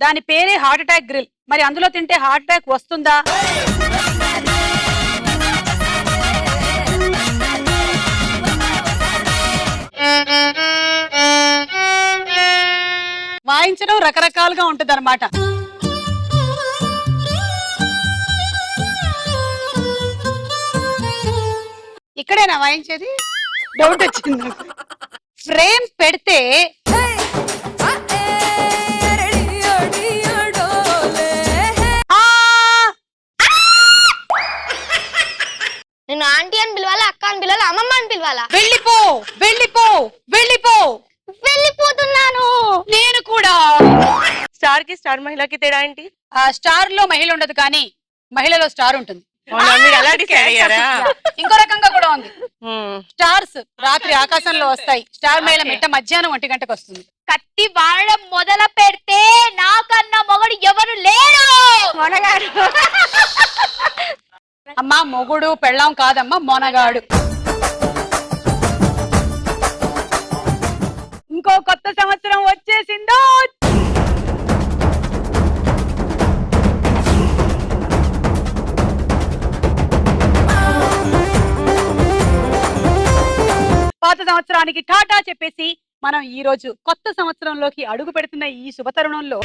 దాని పేరే heart attack grill. మరి అందులో తింటే హార్ట్ అటాక్ వస్తుందా? వాయించడం రకరకాలుగా ఉంటది అనమాట. ఇక్కడేనా వాయించేది? డౌట్ వచ్చింది. ఫ్రేమ్ పెడితే నేను ఆంటీ అని పిలవాలా, అక్క అని పిలవాలా, అమ్మమ్మ అని పిలవాలా? వెళ్ళిపో వెళ్ళిపో వెళ్ళిపో. వెళ్ళిపోతున్నాను. నేను కూడా. స్టార్ కి స్టార్ మహిళకి తేడా ఏంటి? స్టార్ లో మహిళ ఉండదు కానీ మహిళలో స్టార్ ఉంటుంది. మీరు ఎలా డిసైడ్ అయ్యారా? ఇంకో రకంగా కూడా ఉంది. స్టార్స్ రాత్రి ఆకాశంలో వస్తాయి, స్టార్ మహిళ మిట్ట మధ్యాహ్నం 1 గంటకు వస్తుంది. కత్తి వాడడం మొదలు పెడితే నాకన్నా మొగడు ఎవరు లేరు. మొనగాడు. అమ్మా మొగుడు పెళ్ళాం కాదమ్మా, మొనగాడు. ఇంకో కొత్త సంవత్సరం వచ్చేసిందో. పాత సంవత్సరానికి టాటా చెప్పేసి మనం ఈ రోజు కొత్త సంవత్సరంలోకి అడుగు పెడుతున్న ఈ శుభతరుణంలో